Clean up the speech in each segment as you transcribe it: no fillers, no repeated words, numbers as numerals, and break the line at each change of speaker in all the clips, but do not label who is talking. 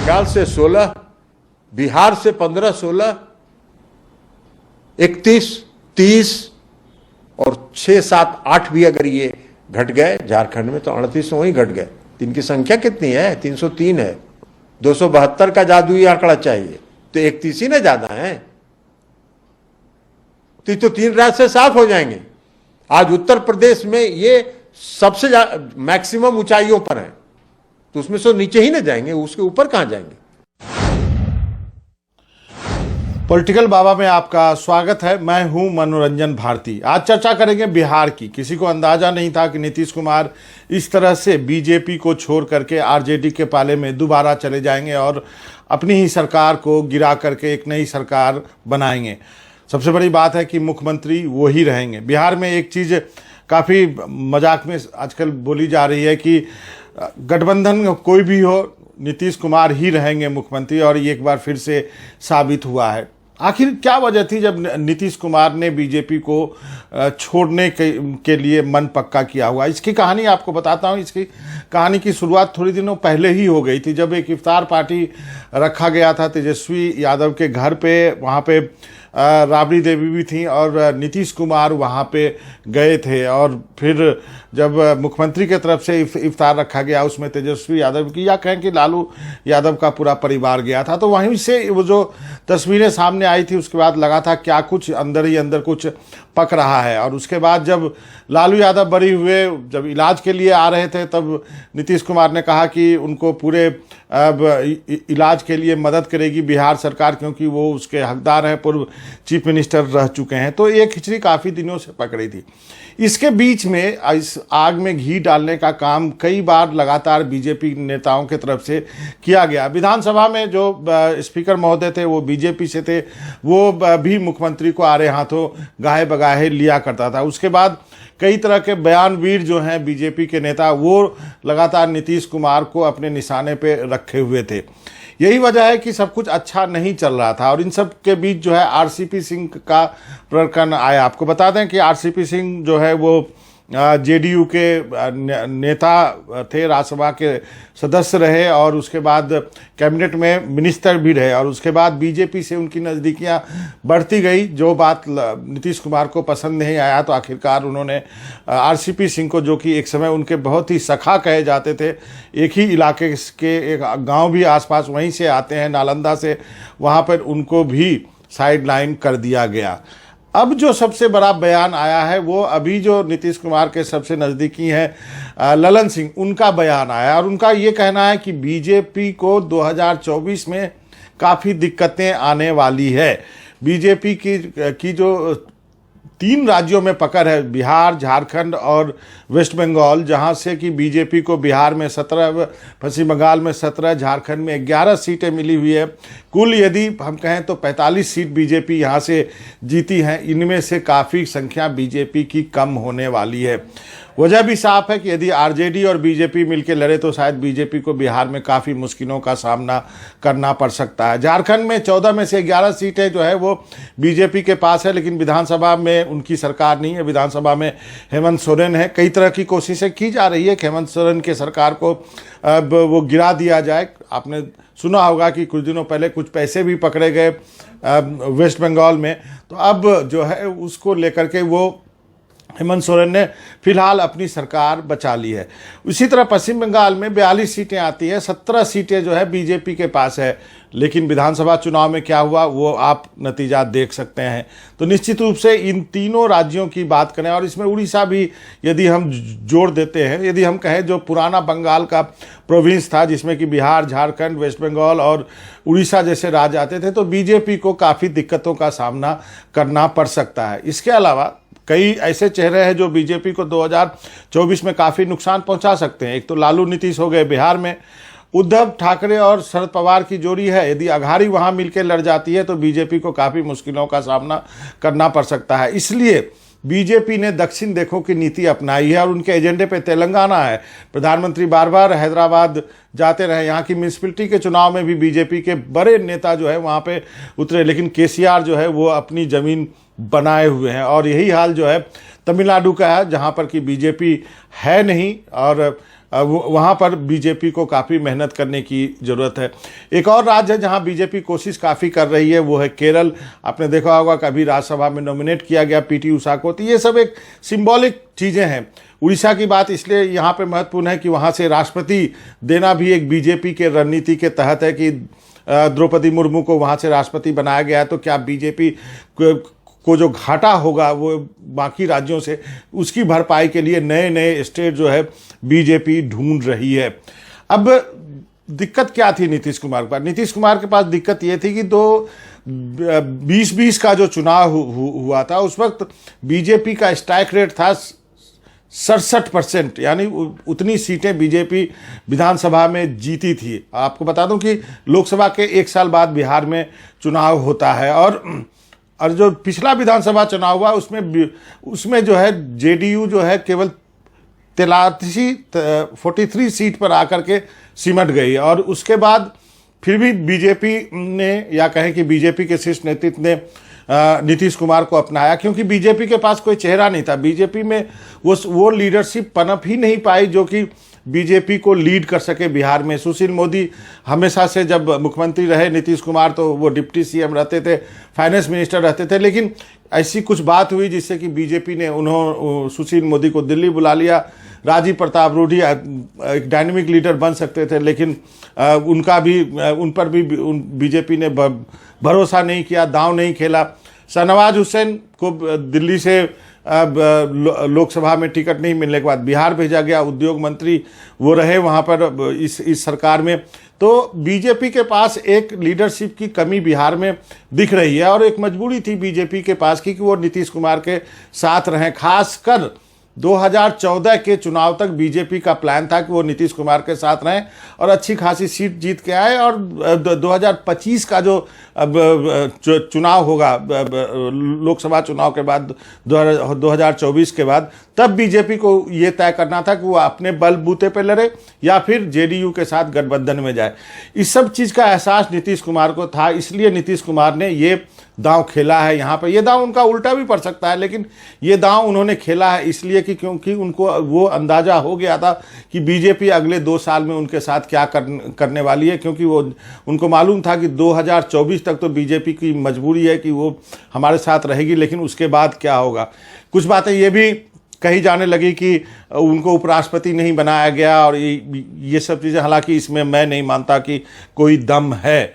बंगाल से 16, बिहार से 15, 16, 31, 30 और 6, 7, 8 भी अगर ये घट गए झारखंड में तो 38 वहीं घट गए। इनकी संख्या कितनी है? 303 है। 272 का जादुई आंकड़ा चाहिए तो 31 ही ना ज्यादा है, तो 3 राज्य से साफ हो जाएंगे। आज उत्तर प्रदेश में ये सबसे मैक्सिमम ऊंचाइयों पर है, तो उसमें से नीचे ही ना जाएंगे, उसके ऊपर कहां जाएंगे।
पॉलिटिकल बाबा में आपका स्वागत है। मैं हूं मनोरंजन भारती। आज चर्चा करेंगे बिहार की। किसी को अंदाजा नहीं था कि नीतीश कुमार इस तरह से बीजेपी को छोड़ करके आरजेडी के पाले में दोबारा चले जाएंगे और अपनी ही सरकार को गिरा करके एक नई सरकार बनाएंगे। सबसे बड़ी बात है कि मुख्यमंत्री वो ही रहेंगे। बिहार में एक चीज़ काफ़ी मजाक में आजकल बोली जा रही है कि गठबंधन कोई भी हो, नीतीश कुमार ही रहेंगे मुख्यमंत्री, और ये एक बार फिर से साबित हुआ है। आखिर क्या वजह थी जब नीतीश कुमार ने बीजेपी को छोड़ने के लिए मन पक्का किया हुआ? इसकी कहानी आपको बताता हूँ। इसकी कहानी की शुरुआत थोड़ी दिनों पहले ही हो गई थी, जब एक इफ्तार पार्टी रखा गया था तेजस्वी यादव के घर पे। वहाँ पे राबड़ी देवी भी थी और नीतीश कुमार वहाँ पे गए थे, और फिर जब मुख्यमंत्री की तरफ से इफ्तार रखा गया उसमें तेजस्वी यादव की, या कहें कि लालू यादव का पूरा परिवार गया था, तो वहीं से वो जो तस्वीरें सामने आई थी उसके बाद लगा था क्या कुछ अंदर ही अंदर कुछ पक रहा है। और उसके बाद जब लालू यादव बरी हुए, जब इलाज के लिए आ रहे थे, तब नीतीश कुमार ने कहा कि उनको पूरे इलाज के लिए मदद करेगी बिहार सरकार, क्योंकि वो उसके हकदार हैं, पूर्व चीफ मिनिस्टर रह चुके हैं। तो ये खिचड़ी काफ़ी दिनों से पक रही थी। इसके बीच में इस आग में घी डालने का काम कई बार लगातार बीजेपी नेताओं की तरफ से किया गया। विधानसभा में जो स्पीकर महोदय थे वो बीजेपी से थे, वो भी मुख्यमंत्री को आड़े हाथों गाहे बगाहे लिया करता था। उसके बाद कई तरह के बयानवीर जो हैं बीजेपी के नेता, वो लगातार नीतीश कुमार को अपने निशाने पे रखे हुए थे। यही वजह है कि सब कुछ अच्छा नहीं चल रहा था। और इन सब के बीच जो है आरसीपी सिंह का प्रकरण आया। आपको बता दें कि आरसीपी सिंह जो है वो जेडीयू के नेता थे, राज्यसभा के सदस्य रहे, और उसके बाद कैबिनेट में मिनिस्टर भी रहे, और उसके बाद बीजेपी से उनकी नज़दीकियां बढ़ती गई। जो बात नीतीश कुमार को पसंद नहीं आया तो आखिरकार उन्होंने आरसीपी सिंह को, जो कि एक समय उनके बहुत ही सखा कहे जाते थे, एक ही इलाके के एक गाँव भी आसपास वहीं से आते हैं, नालंदा से, वहाँ पर उनको भी साइड लाइन कर दिया गया। अब जो सबसे बड़ा बयान आया है वो अभी जो नीतीश कुमार के सबसे नज़दीकी हैं ललन सिंह, उनका बयान आया, और उनका ये कहना है कि बीजेपी को 2024 में काफ़ी दिक्कतें आने वाली है। बीजेपी की जो 3 राज्यों में पकड़ है, बिहार, झारखंड और वेस्ट बंगाल, जहां से कि बीजेपी को बिहार में 17, पश्चिम बंगाल में 17, झारखंड में 11 सीटें मिली हुई है। कुल यदि हम कहें तो 45 सीट बीजेपी यहां से जीती हैं। इनमें से काफ़ी संख्या बीजेपी की कम होने वाली है। वजह भी साफ है कि यदि आरजेडी और बीजेपी मिलकर लड़े तो शायद बीजेपी को बिहार में काफ़ी मुश्किलों का सामना करना पड़ सकता है। झारखंड में 14 में से 11 सीटें जो है वो बीजेपी के पास है, लेकिन विधानसभा में उनकी सरकार नहीं है। विधानसभा में हेमंत सोरेन है। कई तरह की कोशिशें की जा रही है कि हेमंत सोरेन के सरकार को अब वो गिरा दिया जाए। आपने सुना होगा कि कुछ दिनों पहले कुछ पैसे भी पकड़े गए वेस्ट बंगाल में, तो अब जो है उसको लेकर के वो हेमंत सोरेन ने फिलहाल अपनी सरकार बचा ली है। उसी तरह पश्चिम बंगाल में 42 सीटें आती है, 17 सीटें जो है बीजेपी के पास है, लेकिन विधानसभा चुनाव में क्या हुआ वो आप नतीजा देख सकते हैं। तो निश्चित रूप से इन तीनों राज्यों की बात करें, और इसमें उड़ीसा भी यदि हम जोड़ देते हैं, यदि हम कहें जो पुराना बंगाल का प्रोविंस था जिसमें कि बिहार, झारखंड, वेस्ट बंगाल और उड़ीसा जैसे राज्य आते थे, तो बीजेपी को काफ़ी दिक्कतों का सामना करना पड़ सकता है। इसके अलावा कई ऐसे चेहरे हैं जो बीजेपी को 2024 में काफ़ी नुकसान पहुंचा सकते हैं। एक तो लालू नीतीश हो गए बिहार में, उद्धव ठाकरे और शरद पवार की जोड़ी है। यदि अघाड़ी वहां मिलकर लड़ जाती है तो बीजेपी को काफ़ी मुश्किलों का सामना करना पड़ सकता है। इसलिए बीजेपी ने दक्षिण देखो की नीति अपनाई है, और उनके एजेंडे पे तेलंगाना है। प्रधानमंत्री बार बार हैदराबाद जाते रहे। यहाँ की म्यूनसिपलिटी के चुनाव में भी बीजेपी के बड़े नेता जो है वहाँ पे उतरे, लेकिन केसीआर जो है वो अपनी ज़मीन बनाए हुए हैं। और यही हाल जो है तमिलनाडु का है, जहाँ पर कि बीजेपी है नहीं, और वहाँ पर बीजेपी को काफ़ी मेहनत करने की ज़रूरत है। एक और राज्य है जहाँ बीजेपी कोशिश काफ़ी कर रही है, वो है केरल। आपने देखा होगा कभी राज्यसभा में नॉमिनेट किया गया पीटी उषा को, तो ये सब एक सिंबॉलिक चीज़ें हैं। उड़ीसा की बात इसलिए यहाँ पे महत्वपूर्ण है कि वहाँ से राष्ट्रपति देना भी एक बीजेपी के रणनीति के तहत है कि द्रौपदी मुर्मू को वहाँ से राष्ट्रपति बनाया गया है, तो क्या बीजेपी को जो घाटा होगा वो बाकी राज्यों से, उसकी भरपाई के लिए नए नए स्टेट जो है बीजेपी ढूंढ रही है। अब दिक्कत क्या थी नीतीश कुमार के पास? नीतीश कुमार के पास दिक्कत ये थी कि 2020 का जो चुनाव हुआ था, उस वक्त बीजेपी का स्ट्राइक रेट था 67%, यानी उतनी सीटें बीजेपी विधानसभा में जीती थी। आपको बता दूं कि लोकसभा के 1 साल बाद बिहार में चुनाव होता है, और जो पिछला विधानसभा चुनाव हुआ उसमें जो है जेडीयू जो है केवल 43 सीट पर आकर के सिमट गई, और उसके बाद फिर भी बीजेपी ने, या कहें कि बीजेपी के शीर्ष नेतृत्व ने नीतीश कुमार को अपनाया, क्योंकि बीजेपी के पास कोई चेहरा नहीं था। बीजेपी में वो लीडरशिप पनप ही नहीं पाई जो कि बीजेपी को लीड कर सके बिहार में। सुशील मोदी हमेशा से, जब मुख्यमंत्री रहे नीतीश कुमार, तो वो डिप्टी सीएम रहते थे, फाइनेंस मिनिस्टर रहते थे, लेकिन ऐसी कुछ बात हुई जिससे कि बीजेपी ने सुशील मोदी को दिल्ली बुला लिया। राजीव प्रताप रूडी एक डायनेमिक लीडर बन सकते थे, लेकिन उन पर भी बीजेपी ने भरोसा नहीं किया, दांव नहीं खेला। शाहनवाज हुसैन को दिल्ली से लोकसभा में टिकट नहीं मिलने के बाद बिहार भेजा गया, उद्योग मंत्री वो रहे वहाँ पर इस सरकार में। तो बीजेपी के पास एक लीडरशिप की कमी बिहार में दिख रही है, और एक मजबूरी थी बीजेपी के पास कि वो नीतीश कुमार के साथ रहें। खासकर 2014 के चुनाव तक बीजेपी का प्लान था कि वो नीतीश कुमार के साथ रहें और अच्छी खासी सीट जीत के आए, और 2025 का जो चुनाव होगा लोकसभा चुनाव के बाद 2024 के बाद, तब बीजेपी को ये तय करना था कि वो अपने बलबूते पे लड़े या फिर जेडीयू के साथ गठबंधन में जाए। इस सब चीज़ का एहसास नीतीश कुमार को था, इसलिए नीतीश कुमार ने ये दांव खेला है। यहाँ पर ये दांव उनका उल्टा भी पड़ सकता है, लेकिन ये दांव उन्होंने खेला है इसलिए कि क्योंकि उनको वो अंदाजा हो गया था कि बीजेपी अगले 2 साल में उनके साथ क्या करने वाली है, क्योंकि उनको मालूम था कि 2024 तक तो बीजेपी की मजबूरी है कि वो हमारे साथ रहेगी, लेकिन उसके बाद क्या होगा। कुछ बातें ये भी कही जाने लगी कि उनको उपराष्ट्रपति नहीं बनाया गया, और ये सब चीज़ें, हालांकि इसमें मैं नहीं मानता कि कोई दम है।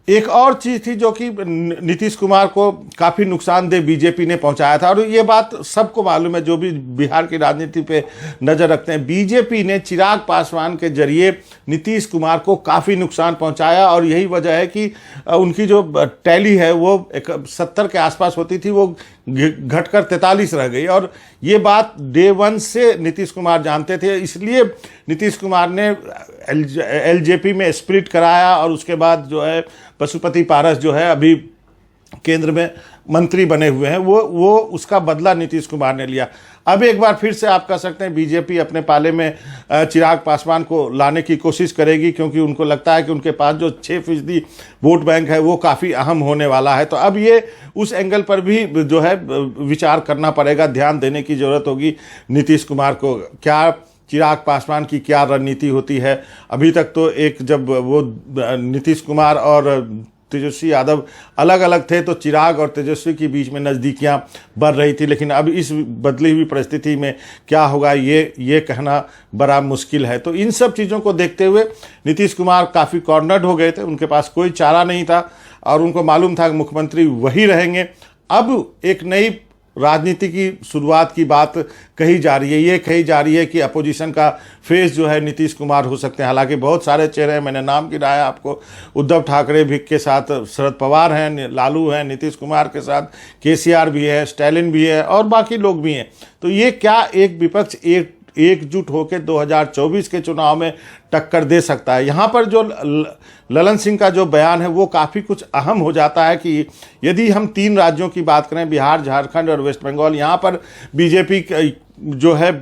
एक और चीज़ थी जो कि नीतीश कुमार को काफ़ी नुकसानदेह बीजेपी ने पहुंचाया था, और ये बात सबको मालूम है जो भी बिहार की राजनीति पे नज़र रखते हैं। बीजेपी ने चिराग पासवान के जरिए नीतीश कुमार को काफ़ी नुकसान पहुंचाया, और यही वजह है कि उनकी जो टैली है वो 70 के आसपास होती थी, वो घटकर 43 रह गई। और ये बात डे 1 से नीतीश कुमार जानते थे, इसलिए नीतीश कुमार ने एलजेपी में स्प्लिट कराया, और उसके बाद जो है पशुपति पारस जो है अभी केंद्र में मंत्री बने हुए हैं, वो उसका बदला नीतीश कुमार ने लिया। अब एक बार फिर से आप कह सकते हैं बीजेपी अपने पाले में चिराग पासवान को लाने की कोशिश करेगी, क्योंकि उनको लगता है कि उनके पास जो 6% वोट बैंक है वो काफ़ी अहम होने वाला है। तो अब ये उस एंगल पर भी जो है विचार करना पड़ेगा, ध्यान देने की ज़रूरत होगी नीतीश कुमार को। क्या चिराग पासवान की क्या रणनीति होती है? अभी तक तो जब वो नीतीश कुमार और तेजस्वी यादव अलग अलग थे तो चिराग और तेजस्वी के बीच में नज़दीकियां बढ़ रही थी, लेकिन अब इस बदली हुई परिस्थिति में क्या होगा ये कहना बड़ा मुश्किल है। तो इन सब चीज़ों को देखते हुए नीतीश कुमार काफ़ी कॉर्नर्ड हो गए थे, उनके पास कोई चारा नहीं था, और उनको मालूम था कि मुख्यमंत्री वही रहेंगे। अब एक नई राजनीति की शुरुआत की बात कही जा रही है, ये कही जा रही है कि अपोजिशन का फेस जो है नीतीश कुमार हो सकते हैं। हालांकि बहुत सारे चेहरे हैं, मैंने नाम गिनाया आपको, उद्धव ठाकरे भी के साथ शरद पवार हैं, लालू हैं, नीतीश कुमार के साथ केसीआर भी है, स्टैलिन भी है, और बाकी लोग भी हैं। तो ये क्या एक विपक्ष एकजुट होकर 2024 के चुनाव में टक्कर दे सकता है? यहाँ पर जो ललन सिंह का जो बयान है वो काफ़ी कुछ अहम हो जाता है कि यदि हम 3 राज्यों की बात करें, बिहार, झारखंड और वेस्ट बंगाल, यहाँ पर बीजेपी जो है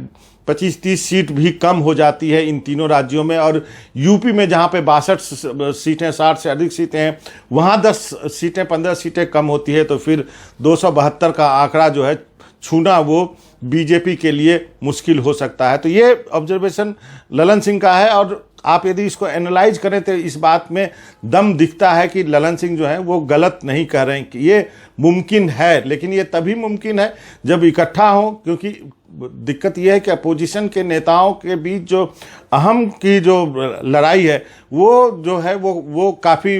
25-30 सीट भी कम हो जाती है इन तीनों राज्यों में, और यूपी में जहाँ पे 62 सीटें, 60 से अधिक सीटें हैं, वहाँ 10 सीटें, 15 सीटें कम होती है। तो फिर 272 का आंकड़ा जो है छूना वो बीजेपी के लिए मुश्किल हो सकता है। तो ये ऑब्जर्वेशन ललन सिंह का है, और आप यदि इसको एनालाइज करें तो इस बात में दम दिखता है कि ललन सिंह जो है वो गलत नहीं कह रहे हैं कि ये मुमकिन है, लेकिन ये तभी मुमकिन है जब इकट्ठा हो, क्योंकि दिक्कत यह है कि अपोजिशन के नेताओं के बीच जो अहम की जो लड़ाई है वो जो है वो काफ़ी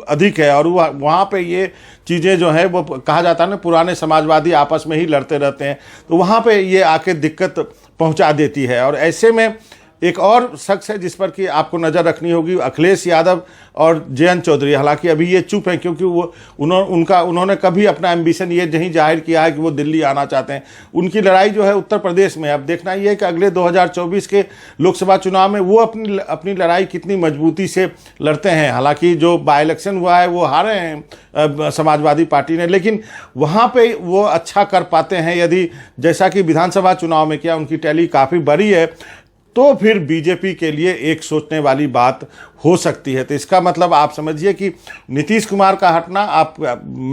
अधिक है, और वहाँ पे ये चीज़ें जो है वो कहा जाता है ना, पुराने समाजवादी आपस में ही लड़ते रहते हैं, तो वहाँ पे ये आके दिक्कत पहुँचा देती है। और ऐसे में एक और शख्स है जिस पर कि आपको नज़र रखनी होगी, अखिलेश यादव और जयंत चौधरी। हालांकि अभी ये चुप हैं क्योंकि उन्होंने कभी अपना एम्बिशन ये नहीं जाहिर किया है कि वो दिल्ली आना चाहते हैं। उनकी लड़ाई जो है उत्तर प्रदेश में। अब देखना ये है कि अगले 2024 के लोकसभा चुनाव में वो अपनी लड़ाई कितनी मजबूती से लड़ते हैं। हालांकि जो बाई इलेक्शन हुआ है वो हारे हैं समाजवादी पार्टी ने, लेकिन वहाँ पर वो अच्छा कर पाते हैं यदि, जैसा कि विधानसभा चुनाव में किया, उनकी टैली काफ़ी बड़ी है, तो फिर बीजेपी के लिए एक सोचने वाली बात हो सकती है। तो इसका मतलब आप समझिए कि नीतीश कुमार का हटना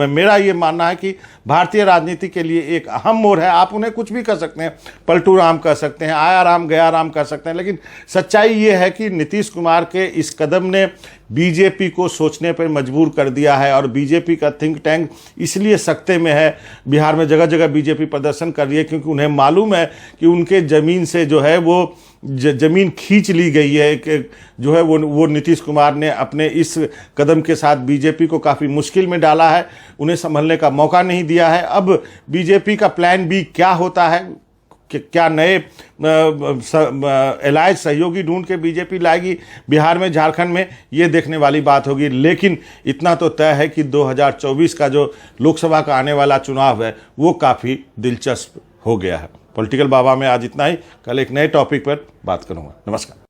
मेरा ये मानना है कि भारतीय राजनीति के लिए एक अहम मोड़ है। आप उन्हें कुछ भी कर सकते हैं, पलटू राम कर सकते हैं, आया राम गया राम कर सकते हैं, लेकिन सच्चाई ये है कि नीतीश कुमार के इस कदम ने बीजेपी को सोचने पर मजबूर कर दिया है। और बीजेपी का थिंक टैंक इसलिए सकते में है, बिहार में जगह जगह बीजेपी प्रदर्शन कर रही है, क्योंकि उन्हें मालूम है कि उनके ज़मीन से जो है वो ज़मीन खींच ली गई है, कि जो है वो नीतीश कुमार ने अपने इस कदम के साथ बीजेपी को काफ़ी मुश्किल में डाला है, उन्हें संभलने का मौका नहीं दिया है। अब बीजेपी का प्लान बी क्या होता है, कि क्या नए एलायज सहयोगी ढूंढ के बीजेपी लाएगी बिहार में, झारखंड में, ये देखने वाली बात होगी। लेकिन इतना तो तय है कि 2024 का जो लोकसभा का आने वाला चुनाव है वो काफ़ी दिलचस्प हो गया है। पॉलिटिकल बाबा में आज इतना ही, कल एक नए टॉपिक पर बात करूंगा। नमस्कार।